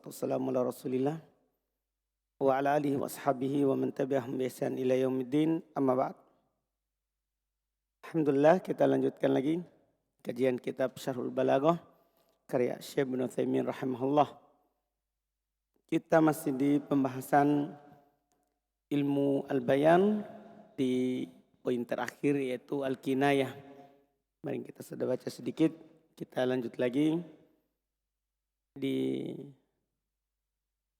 wassalatu wassalamu ala rasulillah wa ala alihi wa ashabihi wa man tabi'ahum bi ihsan ila yaumiddin amma ba'd. Alhamdulillah, kita lanjutkan lagi kajian kitab Syarhul Balaghah karya Syekh Ibnu Utsaimin rahimahullah. Kita masih di pembahasan ilmu al-bayan di poin terakhir yaitu al-kinayah. Mari kita sudah baca sedikit, kita lanjut lagi di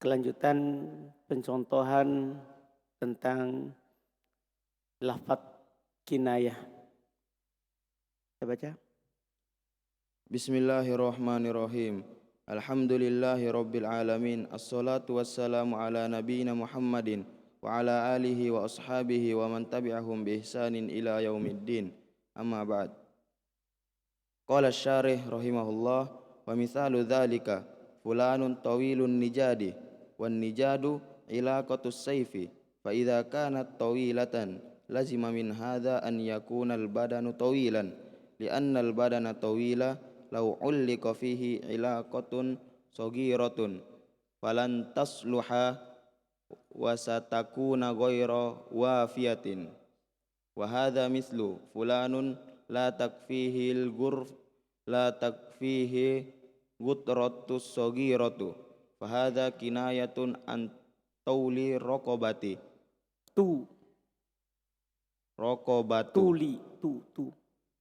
kelanjutan pencontohan tentang lafaz kinayah. Kita baca. Bismillahirrahmanirrahim. Alhamdulillahi rabbil alamin. Assalatu wassalamu ala nabiyyina Muhammadin wa ala alihi wa ashabihi wa man tabi'ahum bi ihsanin ila yaumiddin. Amma ba'd. Qala asy-syarih rahimahullah wa mithalu dzalika fulanun tawilun nijadi wan nijadu ilaqatus sayfi fa idza kanat tawilatan lazima min hadza an yakuna al badanu tawilan li'anna al badana tawila law ulliqa fihi ilaqatun saghiratun falan tasluha wa satakuna ghayra wafiyatin wa hadza mislu fulanun la takfihi al ghurf la takfihi gutratus saghiratu fa hadza kinayatun an tauli raqabati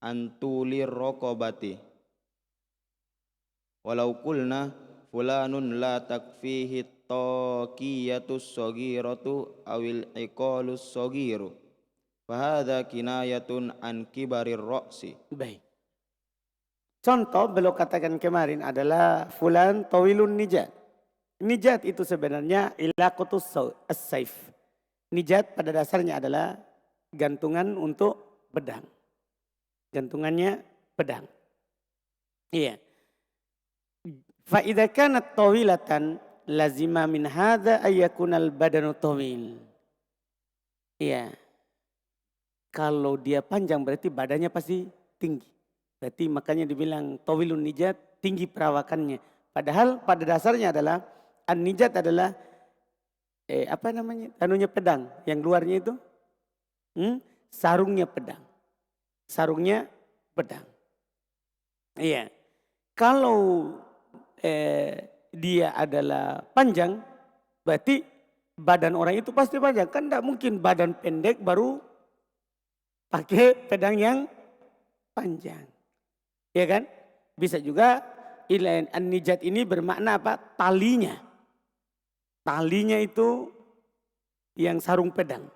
antuli raqabati walau qulna fulanun la takfihi taqiyatus saghiratu awil iqalus saghiru fa hadza kinayatun an kibarir ra'si. Baik. Contoh beliau katakan kemarin adalah fulan tawilun nijat. Nijat itu sebenarnya ilaqatus as-saif. Nijat pada dasarnya adalah gantungan untuk pedang. Gantungannya pedang. Iya. Fa idza kanat tawilatan lazima min hadza ayyakunal badanu tawil. Iya. Kalau dia panjang berarti badannya pasti tinggi. Berarti makanya dibilang tawilun nijat, tinggi perawakannya. Padahal pada dasarnya adalah an-nijat adalah anunya pedang, yang luarnya itu sarungnya pedang. Sarungnya pedang. Iya. Kalau dia adalah panjang, berarti badan orang itu pasti panjang. Kan tidak mungkin badan pendek baru pakai pedang yang panjang. Ya kan? Bisa juga an-nijat ini bermakna apa? Talinya. Talinya itu yang sarung pedang.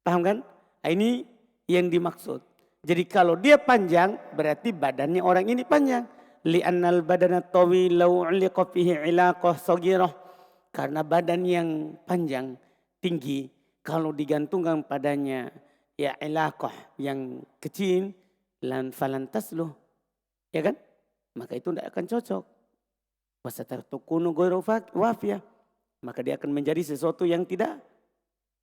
Paham kan? Nah, ini yang dimaksud. Jadi kalau dia panjang berarti badannya orang ini panjang. Li'annal badana tawil law 'ulliqa fihi 'ilaqah saghirah. Karena badan yang panjang, tinggi, kalau digantungkan padanya ya 'ilaqah yang kecil, falan tasluh. Ya kan? Maka itu tidak akan cocok. Wasatartukunu ghairu wafiyah. Maka dia akan menjadi sesuatu yang tidak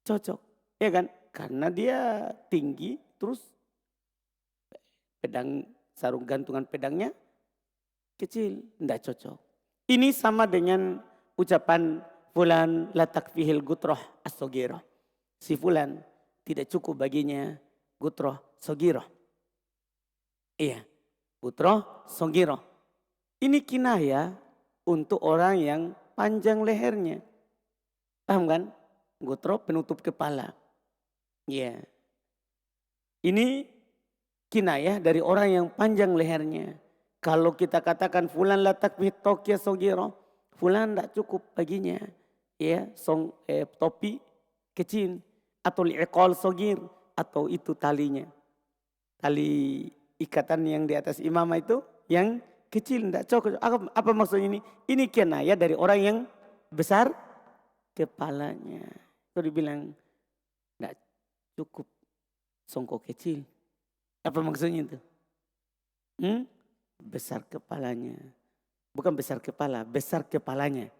cocok. Ya kan? Karena dia tinggi terus pedang sarung gantungan pedangnya kecil, tidak cocok. Ini sama dengan ucapan fulan la takfihil gutroh as-saghirah. Si fulan tidak cukup baginya gutroh saghirah. Iya. Gutroh saghirah. Ini kinayah untuk orang yang panjang lehernya. Paham kan? Gutroh penutup kepala. Iya. Ini kinayah dari orang yang panjang lehernya. Kalau kita katakan fulan la takfih taqiyah saghirah, fulan tidak cukup baginya ya topi kecil atau liqal saghir atau itu talinya. Tali ikatan yang di atas imamah itu yang kecil tidak cocok. Apa maksudnya ini? Ini kinayah dari orang yang besar kepalanya. Itu dibilang tidak cukup songkok kecil. Apa maksudnya itu? Besar kepalanya. Bukan besar kepala, besar kepalanya.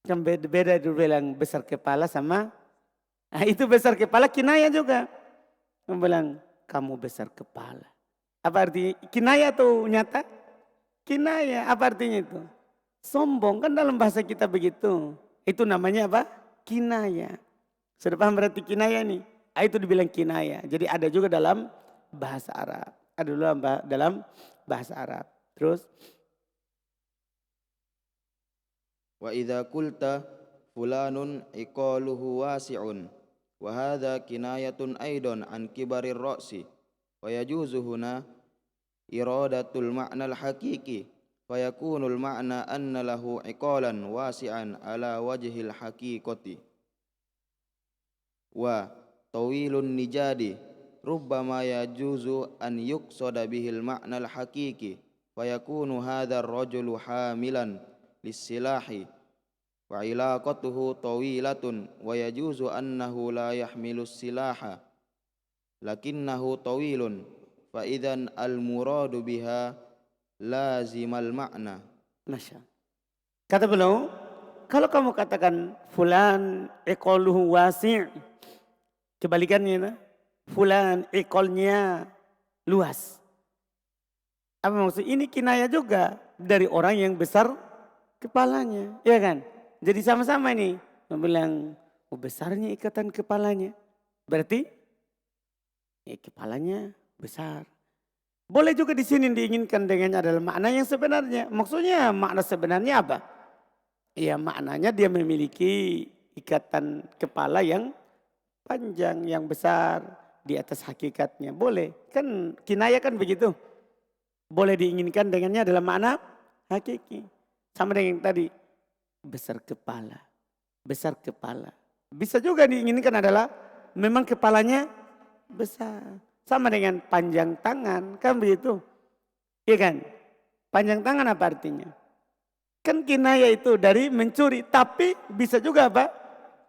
Kan beda dulu bilang besar kepala sama itu besar kepala kinayah juga. Bilang kamu besar kepala. Apa artinya? Kinayah atau nyata? Kinayah. Apa artinya itu? sombong. Kan dalam bahasa kita begitu. Itu namanya apa? Kinaya. Sudah paham berarti kinaya nih? Itu dibilang kinaya. Jadi ada juga dalam bahasa Arab. Ada juga dalam bahasa Arab. Terus Wa idza qulta fulanun iqaluhu wasi'un wa hadha kinayatun aidan an kibarir ra'si wa yajuzu huna iradatul ma'nal haqiqi fa yakunul ma'na anna lahu iqalan wasi'an ala wajhil haqiqati wa tawilun nijadi rubbama yajuzu an yuqsada bihil ma'nal haqiqi fa yakunu hadha ar-rajulu hamilan lis-silahi wa ilaqatuhu tawilatun wa yajuzu annahu la yahmilus silaha lakinnahu tawilun fa idzan al muradu biha lazimal ma'na. Masya. Kata beliau, kalau kamu katakan fulan iqaluhu wasi', kebalikannya fulan iqalnya luas. Apa maksud? Ini kinaya juga dari orang yang besar kepalanya, ya kan? Jadi sama-sama nih, bilang besarnya ikatan kepalanya. Berarti kepalanya besar. Boleh juga di sini diinginkan dengan adalah makna yang sebenarnya. Maksudnya makna sebenarnya apa? Ya maknanya dia memiliki ikatan kepala yang panjang, yang besar di atas hakikatnya. Boleh, kan kinaya kan begitu. Boleh diinginkan dengannya adalah makna hakiki. Sama dengan yang tadi, besar kepala, besar kepala. Bisa juga diinginkan adalah memang kepalanya besar. Sama dengan panjang tangan, kan begitu. Iya kan? Panjang tangan apa artinya? Kan kinaya itu dari mencuri, tapi bisa juga apa?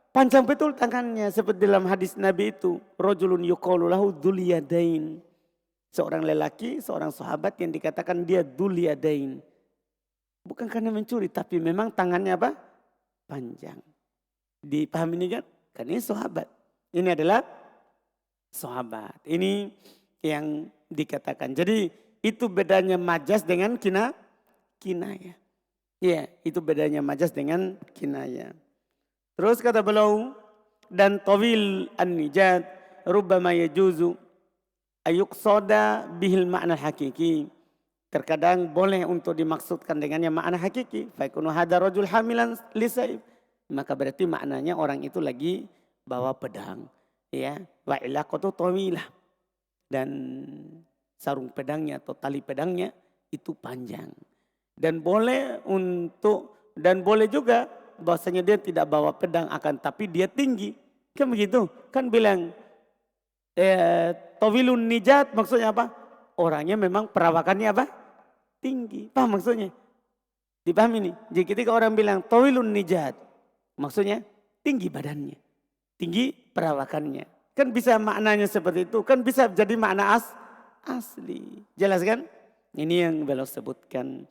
Panjang betul tangannya. Seperti dalam hadis Nabi itu, rajulun yuqalu lahu dzul yadain. Seorang lelaki, seorang sahabat yang dikatakan dia dzul yadain. Bukan karena mencuri, tapi memang tangannya apa? Panjang. Dipahami ini kan? Karena ini sahabat. Ini adalah sahabat. Ini yang dikatakan. Jadi itu bedanya majas dengan kinaya. Ya, itu bedanya majas dengan kinaya. Terus kata beliau, dan tawil an-nijat rubbama yajuzu ayuqsada bihil ma'na hakiki. Terkadang boleh untuk dimaksudkan dengannya makna hakiki. Faikunu hadza rajul hamilan lisaib. Maka berarti maknanya orang itu lagi bawa pedang. Ya, wa ilaqatu tawilah. Dan sarung pedangnya atau tali pedangnya itu panjang. Dan boleh juga bahwasanya dia tidak bawa pedang akan tapi dia tinggi. Kan begitu? Kan bilang tawilun nijat maksudnya apa? Orangnya memang perawakannya apa? Tinggi. Paham maksudnya? Dipahami nih. Jadi ketika orang bilang tawilun nijat. Maksudnya tinggi badannya. Tinggi perawakannya. Kan bisa maknanya seperti itu. Kan bisa jadi makna asli. Jelas kan? Ini yang beliau sebutkan.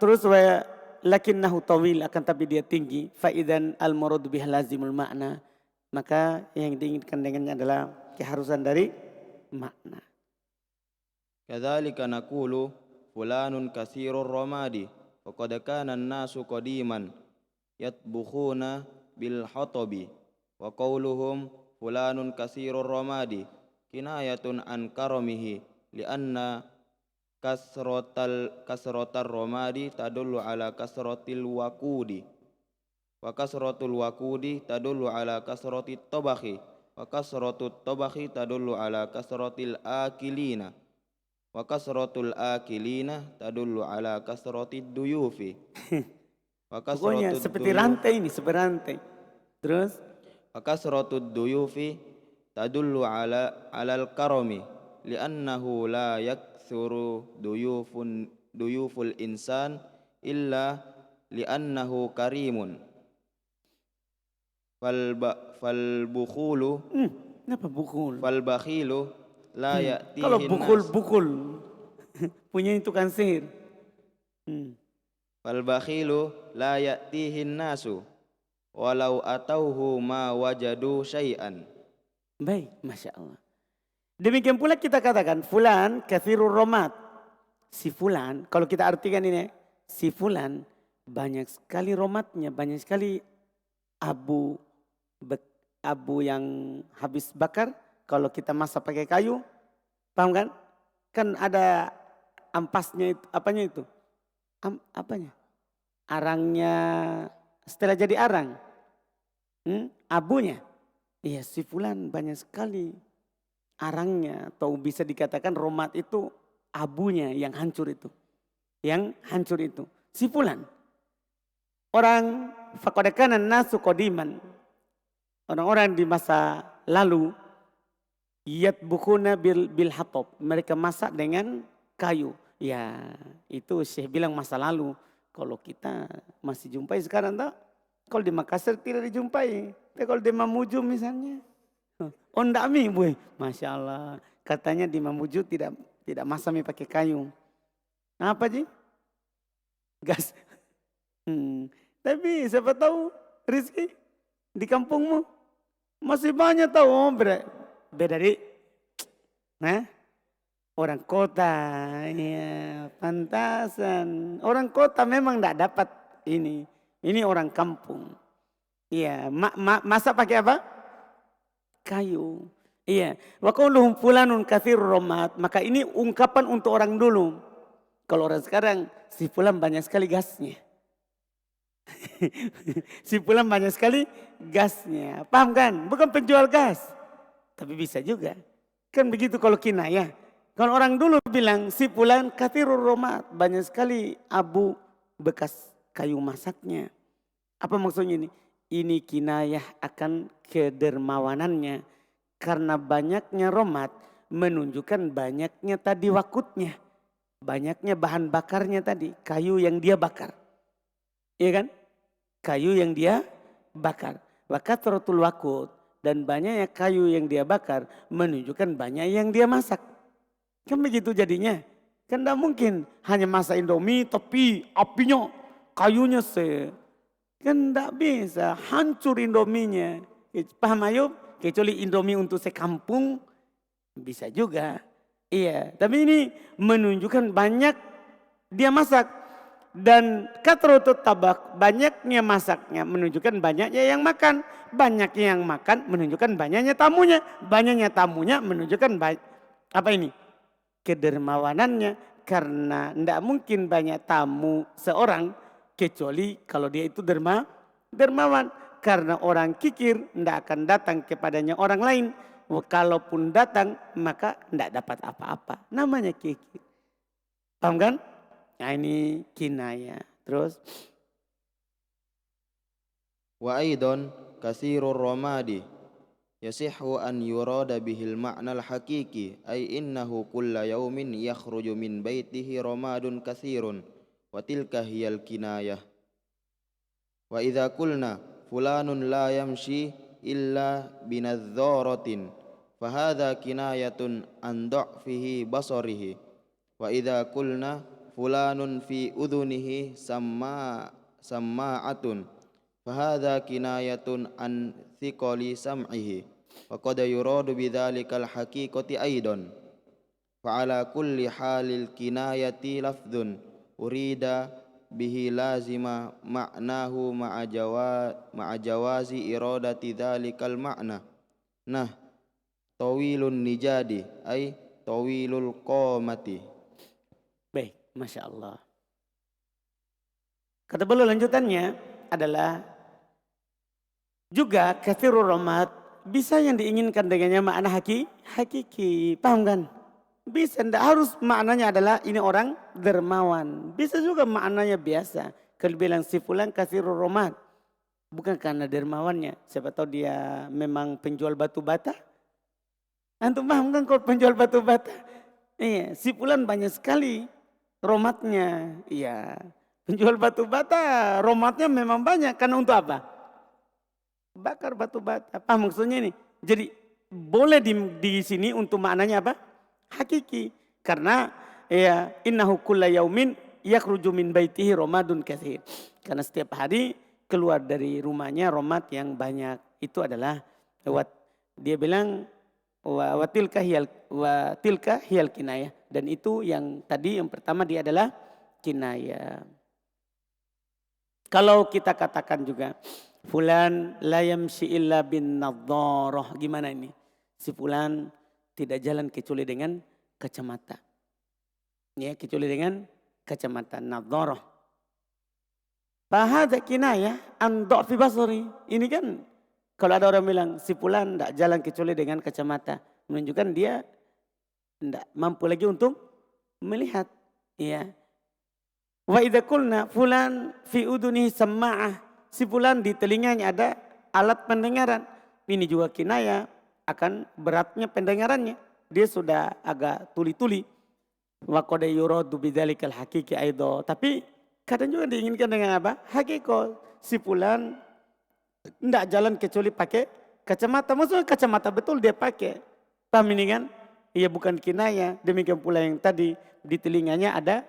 Terus lakinnahu tawil akan tapi dia tinggi. Faidan al-murad bih lazimul makna. Maka yang diinginkan dengannya adalah keharusan dari makna. Kadzalika naqulu fulanun katsirur ramadi wa qad kana an-nasu qadiman yatbukhuna bil hatabi wa qawluhum fulanun katsirur ramadi kinayatun an karamihi lianna kasratar ramadi tadullu ala kasratil waqudi wa kasratul waqudi tadullu ala kasratit tabakhi wa kasratut tabakhi tadullu ala kasratil akilina wa kasratul akilina tadullu ala kasratid duyufi wa Pokoknya kasratud seperti rantai ini, seperti rantai. Terus wa kasratud duyufi tadullu ala alal karami li'annahu la yakthuru duyuful insan illa li'annahu karimun fal bukhulu kenapa bukul? fal bakhilu la ya'tihin Kalau bukul punya tukang sihir. fal bakhilu la ya'tihin nasu walau atauhu ma wajadu syai'an. Baik, Masya Allah. Demikian pula kita katakan fulan kathirur romat. si fulan, kalau kita artikan ini, si fulan banyak sekali romatnya, banyak sekali abu abu yang habis bakar. Kalau kita masak pakai kayu, paham kan? Kan ada ampasnya itu, apanya itu? Apanya? Arangnya setelah jadi arang. Abunya. Iya, si fulan banyak sekali arangnya, atau bisa dikatakan romat itu abunya yang hancur itu. Yang hancur itu. Si fulan. Orang faqadakanan nasu qadiman. Orang-orang di masa lalu yatbukuna bil hatab. Mereka masak dengan kayu. Ya, itu Syekh bilang masa lalu. Kalau kita masih jumpai sekarang tak? Kalau di Makassar tidak dijumpai. Tapi kalau di Mamuju misalnya. Oh enggak mi, boy. Masya Allah. Katanya di Mamuju tidak masak mi pakai kayu. Apa sih? Gas. Tapi siapa tahu Rizky di kampungmu masih banyak tahu. Oh, beda dari orang kota. Ya, pantasan. Orang kota memang tidak dapat ini. Ini orang kampung. Iya, masak pakai apa? Kayu. Iya, wa qauluhum fulanun katsirur romat. Maka ini ungkapan untuk orang dulu. Kalau orang sekarang si fulan banyak sekali gasnya. Si fulan banyak sekali gasnya. Paham kan? Bukan penjual gas. Tapi bisa juga. Kan begitu kalau kinayah. Kalau orang dulu bilang si fulan katsirur romat. Banyak sekali abu bekas kayu masaknya. Apa maksudnya ini? Ini kinayah akan kedermawanannya. Karena banyaknya romat menunjukkan banyaknya tadi wakutnya. Banyaknya bahan bakarnya tadi. Kayu yang dia bakar. Iya kan? Kayu yang dia bakar. Wakathratul wakut. Dan banyaknya kayu yang dia bakar menunjukkan banyak yang dia masak. Kan begitu jadinya. Kan tidak mungkin hanya masak Indomie tapi apinya, kayunya kan tidak bisa. Hancur Indominya. Paham Ayub? Kecuali Indomie untuk sekampung bisa juga. Iya, tapi ini menunjukkan banyak dia masak. Dan kathrotut tabak, banyaknya masaknya menunjukkan banyaknya yang makan. Banyaknya yang makan menunjukkan banyaknya tamunya. Banyaknya tamunya menunjukkan apa ini? Kedermawanannya. Karena tidak mungkin banyak tamu seorang kecuali kalau dia itu dermawan. Karena orang kikir tidak akan datang kepadanya orang lain. Kalaupun datang maka tidak dapat apa-apa. Namanya kikir. Paham kan? Nah ini kinaya. Terus. Wa aidon katsirur ramadi yasihhu an yurada bihil ma'nal hakiki ay innahu kulla yaumin yakhruju min baitihi ramadun katsirun wa tilka hiyal kinayah. Wa idza qulna fulanun la yamshi illa binadhdharatin fahadha kinayatun an dha'fihi basarihi. Wa idza qulna fulanun fi udhunihi samma'atun fahadha kinayatun an thiqali sam'ihi. Wa qad yuradu bidzalikal haqiqati aidan. Fa ala kulli halil kinayati lafdhun urida bihi lazima ma'nahu ma'a jawazi iradati dzalikal ma'na. Nah, tawilun nijadi ay tawilul qamati. Baik, Masya Allah. Kata beliau lanjutannya adalah juga katsirur romat bisa yang diinginkan dengannya makna hakiki. Paham kan? Bisa, tidak harus maknanya adalah ini orang dermawan. Bisa juga maknanya biasa. Kalau bilang si fulan katsirur romat. Bukan karena dermawannya. Siapa tahu dia memang penjual batu bata. Antum paham kan kalau penjual batu bata? Iya, si fulan banyak sekali romatnya. Iya, penjual batu bata romatnya memang banyak. Karena untuk apa? Bakar batu bata. Apa maksudnya ini? Jadi boleh di sini untuk maknanya apa? Hakiki. Karena ya innahu kulla yaumin yakhruju min baitihi ramadun katsir. Karena setiap hari keluar dari rumahnya romat yang banyak. Itu adalah dia bilang wa tilka hiyal kinayah. Dan itu yang tadi yang pertama dia adalah kinaya. Kalau kita katakan juga fulan la yamshi illa bin nadharah, gimana ini? Si fulan tidak jalan kecuali dengan kacamata. Ya, kecuali dengan kacamata nadharah. Fahadha kinayah an dha'fi basari. Ini kan kalau ada orang bilang si fulan tidak jalan kecuali dengan kacamata, menunjukkan dia tidak mampu lagi untuk melihat. Ya. Wa idza qulna fulan fi udunihi sama'ah. Si fulan di telinganya ada alat pendengaran. Ini juga kinayah akan beratnya pendengarannya. Dia sudah agak tuli-tuli. Wa qad yuradu bidzalikal haqiqi aidha. Tapi kadang juga diinginkan dengan apa? Hakikat. Si fulan tidak jalan kecuali pakai kacamata. Maksudnya kacamata betul dia pakai. Paham ini kan? Ia bukan kinaya. Demikian pula yang tadi di telinganya ada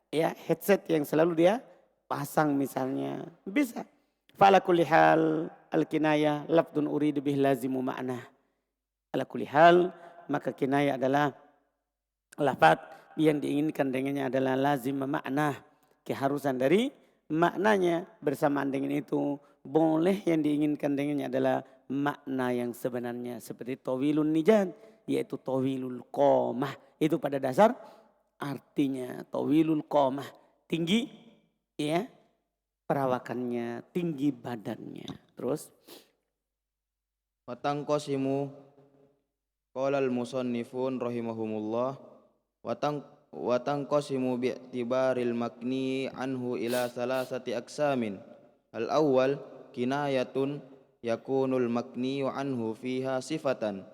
ya headset yang selalu dia pasang misalnya. Bisa. Fa'ala kulli hal al-kinaya lafdun uridu bih lazimu ma'na. Ala kulli hal maka kinaya adalah lafaz yang diinginkan dengannya adalah lazim makna, keharusan dari maknanya. Bersamaan dengan itu boleh yang diinginkan dengannya adalah makna yang sebenarnya seperti tawilun nijad, yaitu tawilul qomah. Itu pada dasar artinya tawilul qomah, tinggi ya perawakannya, tinggi badannya. Terus Watangqasimu qala al-musannifun rahimahumullah watangqasimu bi'tibaril makni anhu ila salasati aqsamin. Al-awwal kinayatun yakunul makniyu anhu fiha sifatan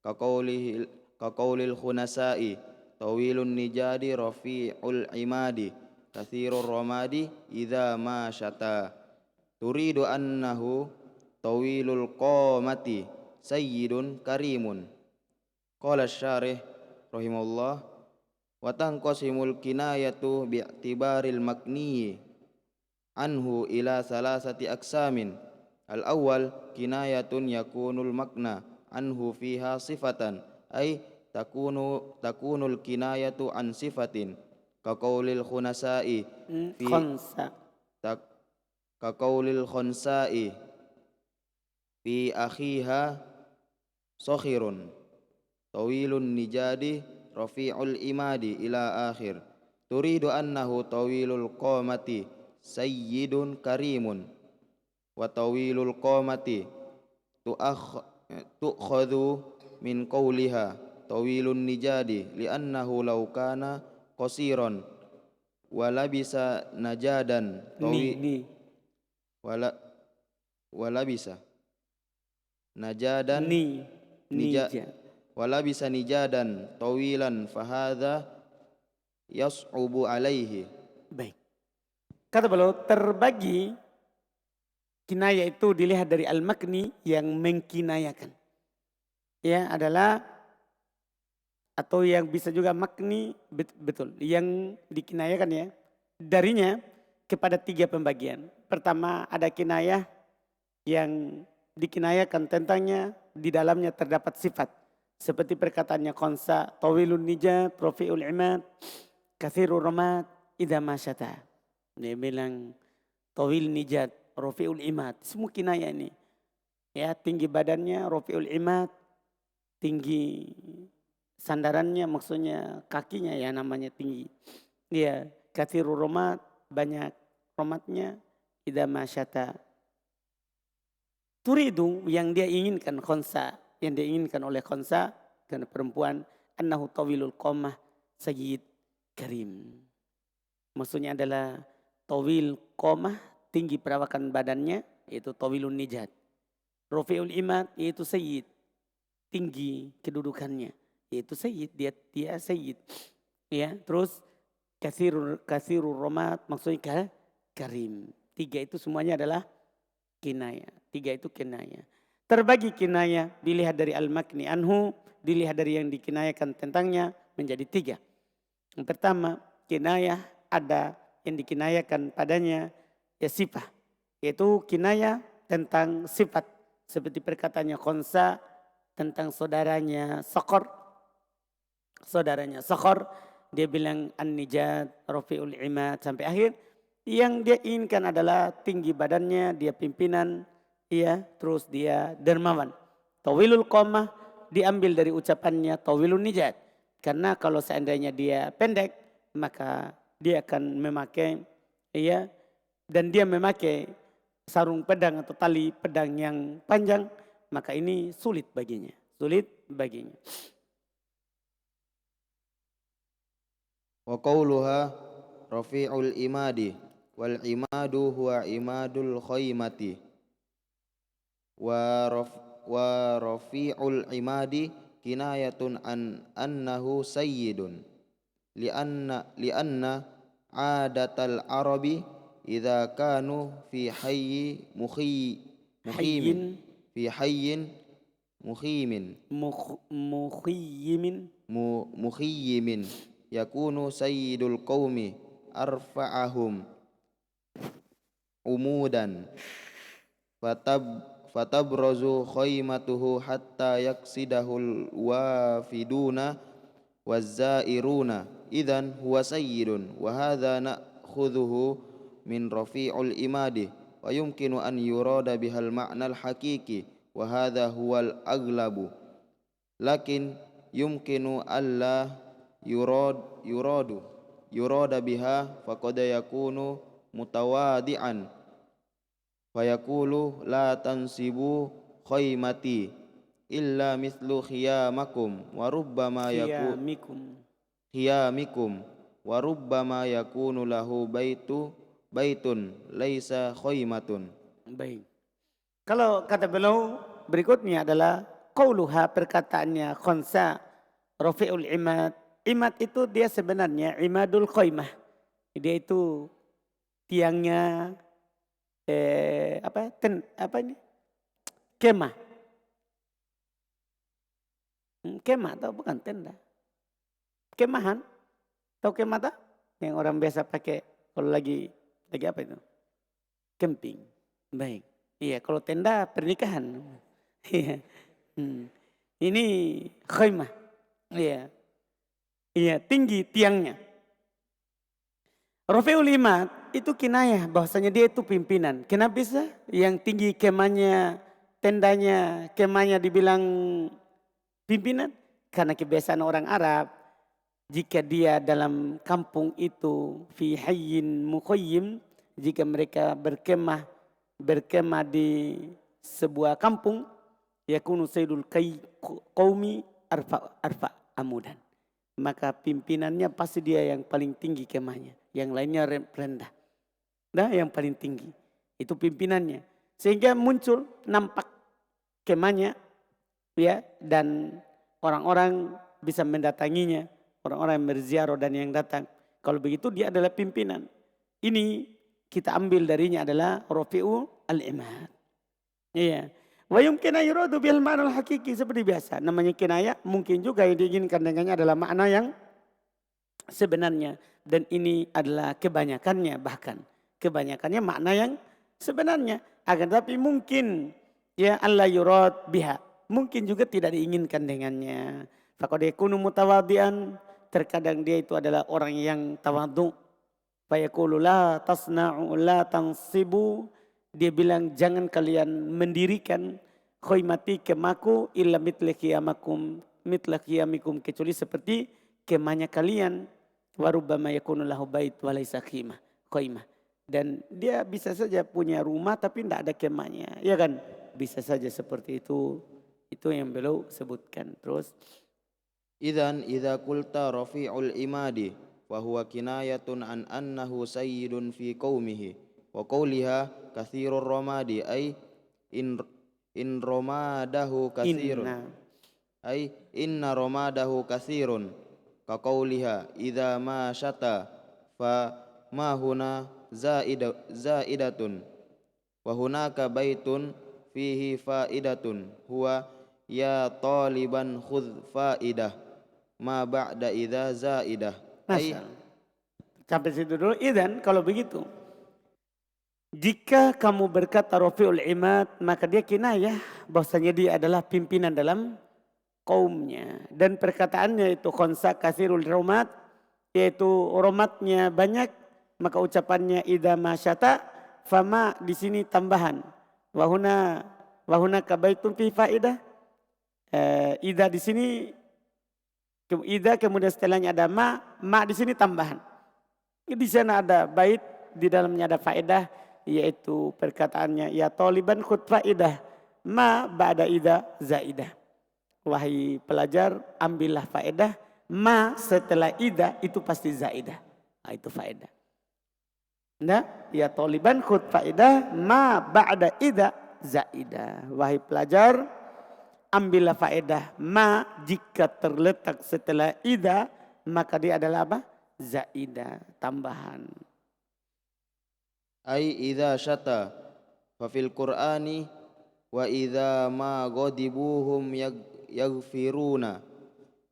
kaqaulil khunasa'i tawilun nijadi rafi'ul imadi kathirur ramadi idza ma syata turidu annahu tawilul qamati sayyidun karimun. Qala asy-syarih rahimahullah wa tanqasimul kinayatu bi'tibaril makni anhu ila salasati aqsamin. Al-awwal kinayatun yakunul makna anhu fiha sifatan ay takunul kinayatu an sifatin kaqaulil khunasa'i fi khonsa. kaqaulil khonsa'i fi akhiha sokhirun tawilun nijadi rafi'ul imadi ila akhir turidu annahu tawilul qamati sayyidun karimun wa tawilul qamati tu'khadhu min qawliha tawilun nijadi li'annahu law kana qasiran wala bisa najadan wala bisa najadan wala bisa nijadan tawilan fahadha yas'ubu alaihi. Baik. Kata beliau terbagi kinaya itu dilihat dari al-makni yang mengkinayakan. Ya adalah atau yang bisa juga makni betul yang dikinayakan ya darinya kepada tiga pembagian. Pertama ada kinayah yang dikinayakan tentangnya di dalamnya terdapat sifat seperti perkataannya khonsa tawilun nijat rafi'ul imad kathirur ramad idza masyata. Dia bilang tawil nijat rafi'ul imad semua kinayah ini ya tinggi badannya rafi'ul imad tinggi sandarannya maksudnya kakinya ya namanya tinggi. Ya kathirur ramad banyak ramadnya idza masyata. Turidu yang dia inginkan khonsa, yang dia inginkan oleh khonsa karena perempuan annahu tawilul qamah sayyid karim. Maksudnya adalah tawil qamah tinggi perawakan badannya yaitu tawilun nijat. Rafi'ul imad yaitu sayyid tinggi kedudukannya yaitu sayyid dia sayyid. Ya, terus kathirur ramad maksudnya karim. Tiga itu semuanya adalah kinaya. Tiga itu kinaya. Terbagi kinaya dilihat dari al-makni anhu, dilihat dari yang dikinayakan tentangnya menjadi tiga. Yang pertama kinayah ada yang dikinayakan padanya ya sifat. Yaitu kinayah tentang sifat. Seperti perkataannya khonsa tentang saudaranya Sakhar. Saudaranya Sakhar dia bilang an-nijat, rafi'ul imad sampai akhir. Yang dia inginkan adalah tinggi badannya, dia pimpinan, iya, terus dia dermawan. Tawilul qamah diambil dari ucapannya tawilun nijat. Karena kalau seandainya dia pendek, maka dia akan memakai, iya, dan dia memakai sarung pedang atau tali pedang yang panjang, maka ini sulit baginya. Sulit baginya. Wa qawluha rafi'ul imadi wal imadu huwa imadul khaymati wa rafi'ul imadi kinayatun an annahu sayyidun lianna adatal arabi idza kanu fi hayyi mukhimin Hayyin fi hayyin mukhimin mukhiyyimin. mukhiyyimin yakunu sayyidul qaumi arfa'ahum umudan fatabrazu khaymatuhu hatta yaksidahul wafiduna wazzairuna idzan huwa sayyidun wa hadha na'khudhuhu min rafi'ul imadi wa yumkinu an yurada bihal ma'nal haqiqi wa hadha huwal aglabu lakin yumkinu alla yurada biha faqad yakunu mutawadi'an fayaqulu la tansibu khaymati illa mithlu khiyamakum wa rubbama khiyamikum wa rubbama yakunu lahu baitun laisa khaymatun. Baik. Kalau kata beliau berikutnya adalah qauluha, perkataannya khonsa rafi'ul imad. Imad itu dia sebenarnya imadul qaimah. Dia itu tiangnya kemah. Kemah atau bukan tenda. Kemahan. Tahu kemah tak? Yang orang biasa pakai kalau lagi apa itu? Camping. Baik. Iya, kalau tenda pernikahan. Iya. Ini khaimah. Iya. Iya, tinggi tiangnya. Rafi'ul imad itu kinayah bahwasanya dia itu pimpinan. Kenapa bisa? Yang tinggi kemahnya, tendanya, kemahnya dibilang pimpinan? Karena kebiasaan orang Arab, jika dia dalam kampung itu fi hayyin muqayyim, jika mereka berkemah di sebuah kampung, yakunu sayyidul qaumi arfa amudan. Maka pimpinannya pasti dia yang paling tinggi kemahnya. Yang lainnya rendah. Nah, yang paling tinggi. Itu pimpinannya. Sehingga muncul nampak kemahnya. Ya, dan orang-orang bisa mendatanginya. Orang-orang yang berziarah dan yang datang. Kalau begitu dia adalah pimpinan. Ini kita ambil darinya adalah rafi'u al-imad. Iya. Wa yumkina yuradu bil ma'nal hakiki seperti biasa. Namanya kinayah mungkin juga yang diinginkan dengannya adalah makna yang sebenarnya. Dan ini adalah kebanyakannya bahkan. Kebanyakannya makna yang sebenarnya. Akan tapi mungkin ya Allah yurad biha. Mungkin juga tidak diinginkan dengannya. Faqad yakunu mutawadian. Terkadang dia itu adalah orang yang tawadhu. Fayaqulu la tasna'u la tansibu. Dia bilang jangan kalian mendirikan khaymati kemahku illa mitla qiyamikum kecuali seperti kemahnya kalian. Warubbama yakunu lahu bait wa laisa khaymah. Dan dia bisa saja punya rumah tapi tidak ada kemahnya. Ya kan? Bisa saja seperti itu. Itu yang beliau sebutkan. Terus Idzan idza qulta rafi'ul imadi fa huwa kinayatun an annahu sayyidun fi qaumihi wa qawliha katsirur ramadi ay in ramadahu katsirun ay inna ramadahu katsirun ka qawliha idza ma syata fa ma huna zaidatun wa hunaka baitun fihi faidatun huwa ya taliban khudh faidah ma ba'da idza zaidah. Sampai situ dulu. Idzan kalau begitu, jika kamu berkata rafi'ul imad, maka dia kinayah bahwasanya dia adalah pimpinan dalam kaumnya. Dan perkataannya itu khonsa kasirul rumat, yaitu romatnya banyak, maka ucapannya idza masyata, fama di sini tambahan. Wahuna kabaitun fi faidah. Idza di sini idza kemudian setelahnya ada ma di sini tambahan. Di sana ada bait, di dalamnya ada faedah, yaitu perkataannya ya taliban khud faedah ma ba'da idza zaidah. Wahai pelajar, ambillah faedah, ma setelah idza itu pasti zaidah. Nah, itu faedah. Nah, ya taliban khud faedah ma ba'da idza zaidah. Wahai pelajar, ambillah faedah ma jika terletak setelah idza, maka dia adalah apa? Zaidah, tambahan. Ai idza syata fa fil Qur'ani wa idza ma ghadibuhum yaghfiruna.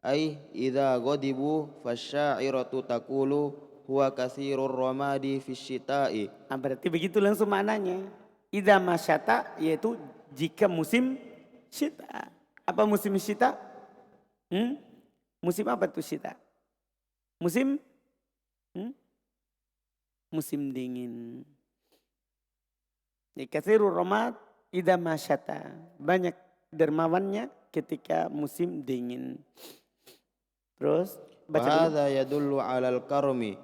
Ai idza ghadibu fasya'iratu taqulu huwa katsirur ramadi fisyita'i. Berarti begitu langsung maknanya. Idza masyata yaitu jika musim syita. Apa musim syita? Musim apa itu syita? Musim musim dingin. Katsirur ramad idza masyata. Banyak dermawannya ketika musim dingin. Terus baca dulu. Hadza yadullu 'alal karmi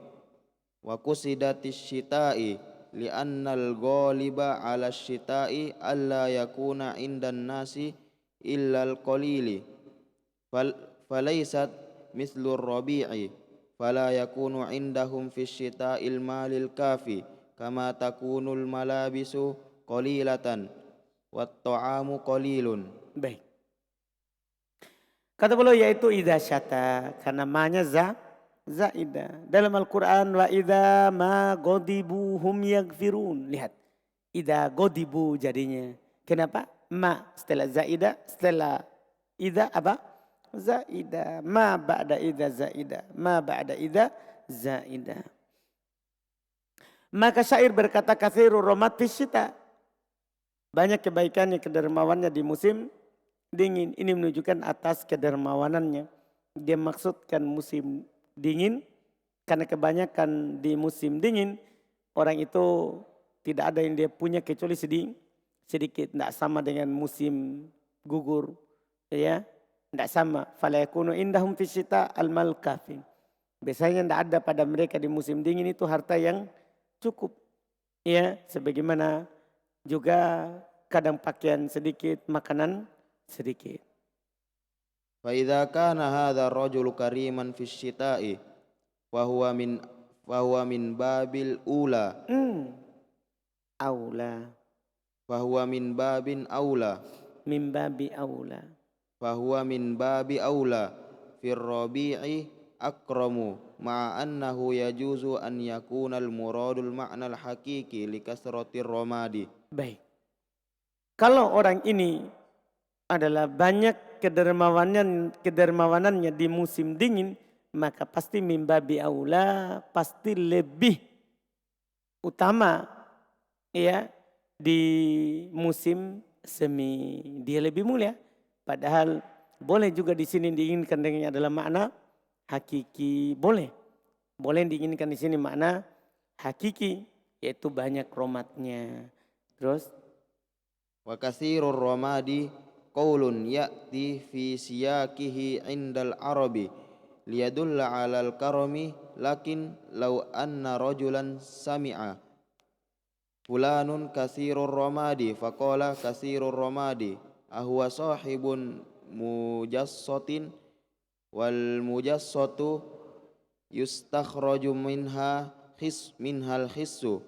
wa qusidatis syita'i li'annal ghaliba 'ala syita'i alla yakuna 'indan nasi illal qalili falaysat mithlur rabi'i fala yakunu 'indahum fis syita'il malil kafi kama takunul malabisu qalilatan wat ta'amu qalilun. Baik. Kata beliau yaitu idza syata karena ma-nya zaidah. Dalam Al-Qur'an wa idza ma ghadibu hum yaghfirun. Lihat. Idza ghadibu jadinya. Kenapa? Ma setelah zaidah, setelah idza apa? Zaidah. Ma ba'da idza zaidah. Ma ba'da idza zaidah. Maka syair berkata katsirur rahmat fis syita. Banyak kebaikannya, kedermawannya di musim dingin. Ini menunjukkan atas kedermawanannya. Dia maksudkan musim dingin karena kebanyakan di musim dingin orang itu tidak ada yang dia punya kecuali sedikit. Tidak sama dengan musim gugur, ya, tidak sama. Fala yakunu indahum fisyita al-mal kafi. Biasanya tidak ada pada mereka di musim dingin itu harta yang cukup, ya, sebagaimana juga kadang pakaian sedikit, makanan sedikit. Fa idza kana hadha ar-rajulu kariman fi syita'i wa huwa min babil ula Aula. fa huwa min babin aula Min babi aula. fa huwa min babi aula fi rabi'i akramu ma'a annahu yajuzu an yakuna al-muradul ma'na al-haqiqi li kasratir ramadi. Baik. Kalau orang ini adalah banyak kedermawanannya di musim dingin, maka pasti mimbabi aula, pasti lebih utama, ya, di musim semi. Dia lebih mulia. Padahal boleh juga di sini diinginkan dengan adalah makna hakiki, boleh. Boleh diinginkan di sini makna hakiki, yaitu banyak romatnya. Terus Wa katsirur ramadi qaulun ya'ti fi siyaqihi 'indal arabi liyadulla 'alal karami lakin law anna rajulan sami'a fulanun katsirur ramadi faqala katsirur ramadi ahwa sahibun mujassatin wal mujassatu yustakhraju minhal hissu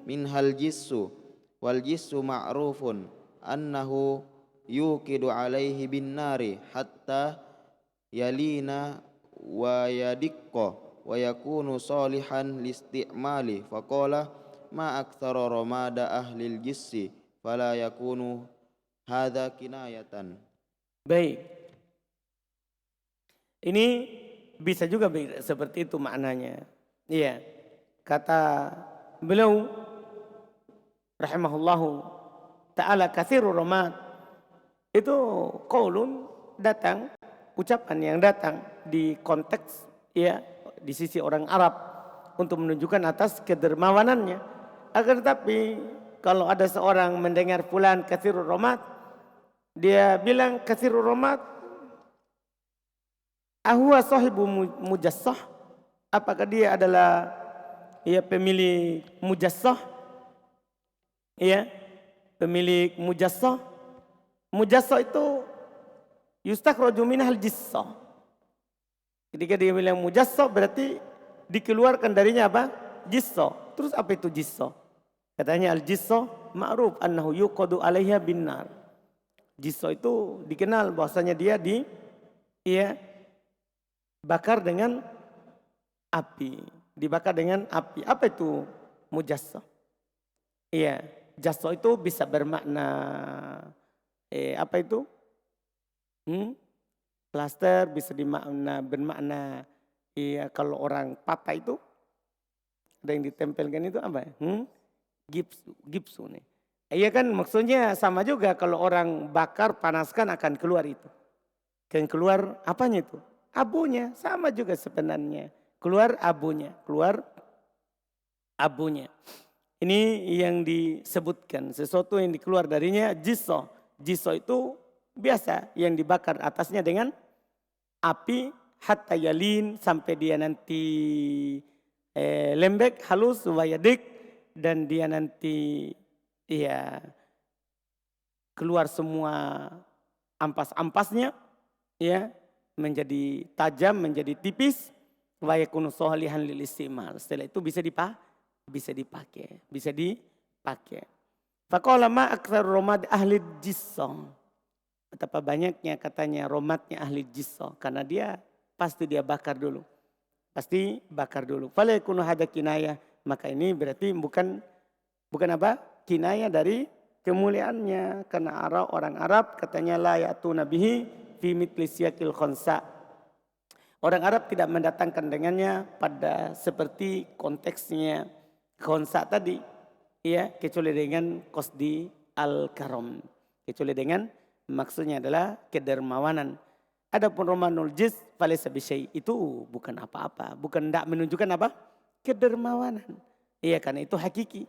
minhal jissu wal jissu ma'rufun annahu yuqidu alaihi bin nari hatta yalina wa yadikko wa yakunu salihan listi'mali faqala ma aktsara ramada ahlil jissi fala yakunu hadza kinayatan. baik. Ini bisa juga seperti itu maknanya. Iya. Kata beliau rahimahullahu ta'ala katsirur ramad. Itu qaulun datang, ucapan yang datang di konteks, ya, di sisi orang Arab untuk menunjukkan atas kedermawanannya. Akan tetapi kalau ada seorang mendengar fulan katsirur romat, dia bilang katsirur romat, ahuwa sahibu mujassah, apakah dia adalah pemilik mujassah, ya, pemilik mujassah. Mujassah itu yustakhraju minhal jissah. Ketika dia bilang mujassah berarti dikeluarkan darinya apa? Jissah. Terus apa itu jissah? Katanya al jissah ma'ruf annahu yuqadu alaiha binnar. Jissah itu dikenal bahwasanya dia bakar dengan api. Dibakar dengan api. Apa itu mujassah? Iya, jassah itu bisa bermakna apa itu? Plaster bisa bermakna kalau orang patah itu ada yang ditempelkan itu apa? Gipsu nih. Iya kan maksudnya sama juga kalau orang bakar panaskan akan keluar itu. Kan keluar apanya itu? Abunya sama juga sebenarnya. Keluar abunya. Ini yang disebutkan sesuatu yang dikeluar darinya jissah. Jissah itu biasa yang dibakar atasnya dengan api hatta yalin sampai dia nanti lembek halus wayadik dan dia nanti keluar semua ampas-ampasnya menjadi tajam, menjadi tipis, wa yakunu shalihan lil istimal. Setelah itu bisa dipakai. Faqala ma aktsar romad ahli jissah. Betapa banyaknya katanya romatnya ahli jissah karena dia pasti dia bakar dulu. Fala yakunu hada kinayah, maka ini berarti bukan apa? Kinayah dari kemuliaannya karena orang Arab katanya la ya'tuna bihi fi mitli siyakil khonsa. Orang Arab tidak mendatangkan dengannya pada seperti konteksnya khonsa tadi. Kecuali dengan qasdi al-karam. Kecuali dengan maksudnya adalah kedermawanan. Adapun romanul jiz falaysa bisyai, itu bukan apa-apa, bukan tidak menunjukkan apa? Kedermawanan. Karena itu hakiki.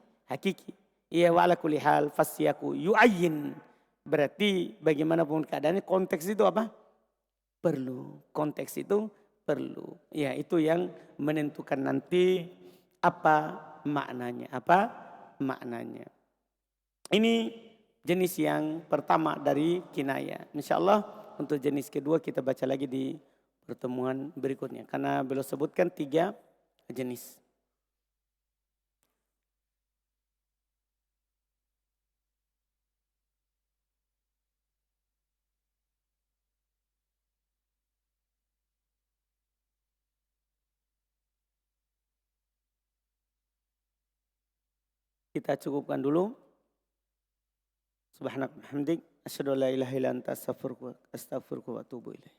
Wa ala kulli hal fasyaku yu'ayyin. Berarti bagaimanapun keadaannya konteks itu apa? Perlu. Konteks itu perlu. Itu yang menentukan nanti apa maknanya. Ini jenis yang pertama dari kinayah. InsyaAllah untuk jenis kedua kita baca lagi di pertemuan berikutnya. Karena beliau sebutkan 3 jenis. Kita cukupkan dulu. Subhanallah hamdik. Asyhadu an la ilaha illa anta astaghfiruka wa atubu ilaik.